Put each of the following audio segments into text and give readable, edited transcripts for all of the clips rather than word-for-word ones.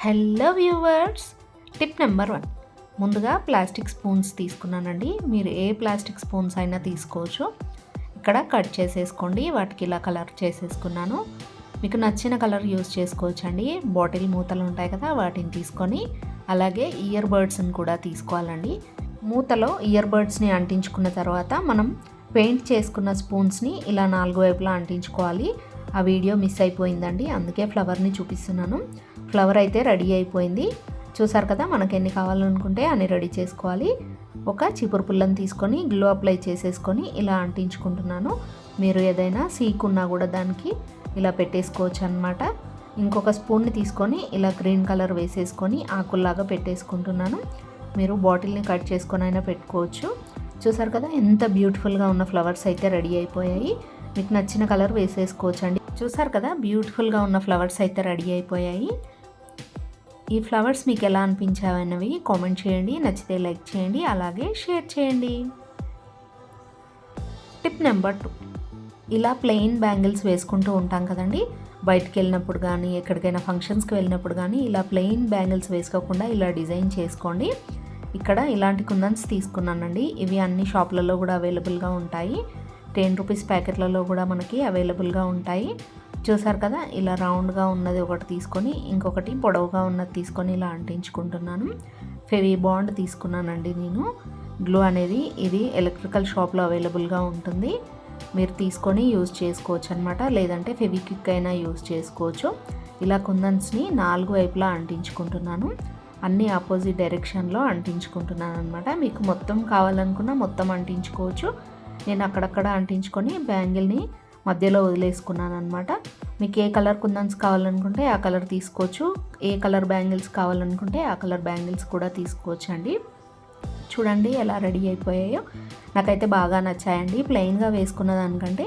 Hello viewers, tip number 1. ముందుగా plastic spoons తీసుకున్నానండి. మీరు ఏ ప్లాస్టిక్ స్పూన్స్ అయినా తీసుకోవచ్చు. ఇక్కడ కట్ చేసేసుకోండి. వాటికి ఇలా కలర్ చేసేసుకున్నాను. మీకు నచ్చిన కలర్ యూస్ చేసుకోవచ్చండి. బాటిల్ మూతలు ఉంటాయి కదా, వాటిని తీసుకొని అలాగే ఇయర్ బడ్స్ని కూడా తీసుకోవాలండి. మూతలో ఇయర్ బడ్స్ని అంటించుకున్న తర్వాత మనం పెయింట్ చేసుకున్న స్పూన్స్ని ఇలా 4 వైపులా అంటించుకోవాలి. ఆ వీడియో మిస్ అయిపోయిందండి, అందుకే ఫ్లవర్ని చూపిస్తున్నాను. ఫ్లవర్ అయితే రెడీ అయిపోయింది. చూసారు కదా, మనకు ఎన్ని కావాలనుకుంటే అన్ని రెడీ చేసుకోవాలి. ఒక చీపురు పుల్లని తీసుకొని గ్లూ అప్లై చేసేసుకొని ఇలా అంటించుకుంటున్నాను. మీరు ఏదైనా సీకున్నా కూడా దానికి ఇలా పెట్టేసుకోవచ్చు అనమాట. ఇంకొక స్పూన్ని తీసుకొని ఇలా గ్రీన్ కలర్ వేసేసుకొని ఆకుల్లాగా పెట్టేసుకుంటున్నాను. మీరు బాటిల్ని కట్ చేసుకొని అయినా పెట్టుకోవచ్చు. చూసారు కదా, ఎంత బ్యూటిఫుల్గా ఉన్న ఫ్లవర్స్ అయితే రెడీ అయిపోయాయి. మీకు నచ్చిన కలర్ వేసేసుకోవచ్చు అండి. చూసారు కదా, బ్యూటిఫుల్గా ఉన్న ఫ్లవర్స్ అయితే రెడీ అయిపోయాయి. ఈ ఫ్లవర్స్ మీకు ఎలా అనిపించావన్నవి కామెంట్ చేయండి. నచ్చితే లైక్ చేయండి, అలాగే షేర్ చేయండి. Tip number 2. ఇలా ప్లెయిన్ బ్యాంగిల్స్ వేసుకుంటూ ఉంటాం కదండి. బయటికి వెళ్ళినప్పుడు కానీ ఎక్కడికైనా ఫంక్షన్స్కి వెళ్ళినప్పుడు కానీ ఇలా ప్లెయిన్ బ్యాంగిల్స్ వేసుకోకుండా ఇలా డిజైన్ చేసుకోండి. ఇక్కడ ఇలాంటి కుందన్స్ తీసుకున్నానండి. ఇవి అన్ని షాపులలో కూడా అవైలబుల్గా ఉంటాయి. 10 రూపీస్ ప్యాకెట్లలో కూడా మనకి అవైలబుల్గా ఉంటాయి. చూసారు కదా, ఇలా రౌండ్గా ఉన్నది ఒకటి తీసుకొని ఇంకొకటి పొడవుగా ఉన్నది తీసుకొని ఇలా అంటించుకుంటున్నాను. ఫెవీ బాండ్ తీసుకున్నానండి నేను. గ్లూ అనేది ఇది ఎలక్ట్రికల్ షాప్లో అవైలబుల్గా ఉంటుంది. మీరు తీసుకొని యూజ్ చేసుకోవచ్చు అనమాట. లేదంటే ఫెవిక్విక్ అయినా యూజ్ చేసుకోవచ్చు. ఇలా కుందన్స్ని 4 వైపులా అంటించుకుంటున్నాను. అన్ని ఆపోజిట్ డైరెక్షన్లో అంటించుకుంటున్నాను అనమాట. మీకు మొత్తం కావాలనుకున్నా మొత్తం అంటించుకోవచ్చు. నేను అక్కడక్కడ అంటించుకొని బ్యాంగిల్ని మధ్యలో వదిలేసుకున్నాను అనమాట. మీకు ఏ కలర్ కుందన్స్ కావాలనుకుంటే ఆ కలర్ తీసుకోవచ్చు. ఏ కలర్ బ్యాంగిల్స్ కావాలనుకుంటే ఆ కలర్ బ్యాంగిల్స్ కూడా తీసుకోవచ్చు అండి. చూడండి ఎలా రెడీ అయిపోయాయో. నాకైతే బాగా నచ్చాయండి. ప్లెయిన్గా వేసుకున్న దానికంటే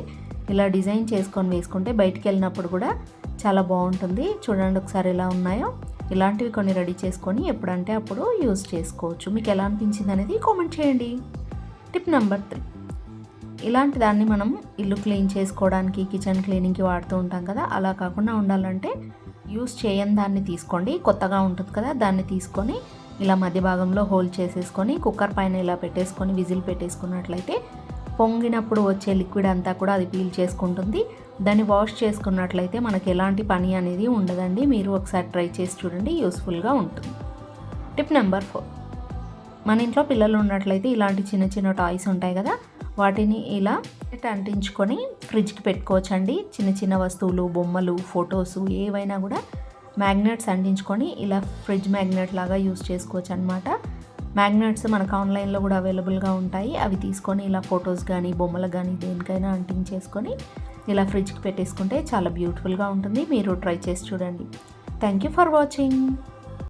ఇలా డిజైన్ చేసుకొని వేసుకుంటే బయటికి వెళ్ళినప్పుడు కూడా చాలా బాగుంటుంది. చూడండి ఒకసారి ఎలా ఉన్నాయో. ఇలాంటివి కొన్ని రెడీ చేసుకొని ఎప్పుడంటే అప్పుడు యూజ్ చేసుకోవచ్చు. మీకు ఎలా అనిపించింది అనేది కామెంట్ చేయండి. Tip number 3. ఇలాంటి దాన్ని మనం ఇల్లు క్లీన్ చేసుకోవడానికి, కిచెన్ క్లీనింగ్కి వాడుతూ ఉంటాం కదా. అలా కాకుండా ఉండాలంటే యూస్ చేయని దాన్ని తీసుకోండి. కొత్తగా ఉంటుంది కదా, దాన్ని తీసుకొని ఇలా మధ్య భాగంలో హోల్డ్ చేసేసుకొని కుక్కర్ పైన ఇలా పెట్టేసుకొని విజిల్ పెట్టేసుకున్నట్లయితే పొంగినప్పుడు వచ్చే లిక్విడ్ అంతా కూడా అది పీల్ చేసుకుంటుంది. దాన్ని వాష్ చేసుకున్నట్లయితే మనకి ఎలాంటి పని అనేది ఉండదండి. మీరు ఒకసారి ట్రై చేసి చూడండి, యూస్ఫుల్గా ఉంటుంది. Tip number 4. మన ఇంట్లో పిల్లలు ఉన్నట్లయితే ఇలాంటి చిన్న చిన్న టాయ్స్ ఉంటాయి కదా, వాటిని ఇలా అంటించుకొని ఫ్రిడ్జ్కి పెట్టుకోవచ్చండి. చిన్న చిన్న వస్తువులు, బొమ్మలు, ఫొటోస్ ఏవైనా కూడా మ్యాగ్నెట్స్ అంటించుకొని ఇలా ఫ్రిడ్జ్ మ్యాగ్నెట్ లాగా యూస్ చేసుకోవచ్చు అనమాట. మ్యాగ్నెట్స్ మనకు ఆన్లైన్లో కూడా అవైలబుల్గా ఉంటాయి. అవి తీసుకొని ఇలా ఫొటోస్ కానీ బొమ్మలకు కానీ దేనికైనా అంటించేసుకొని ఇలా ఫ్రిడ్జ్కి పెట్టేసుకుంటే చాలా బ్యూటిఫుల్గా ఉంటుంది. మీరు ట్రై చేసి చూడండి. Thank you for watching.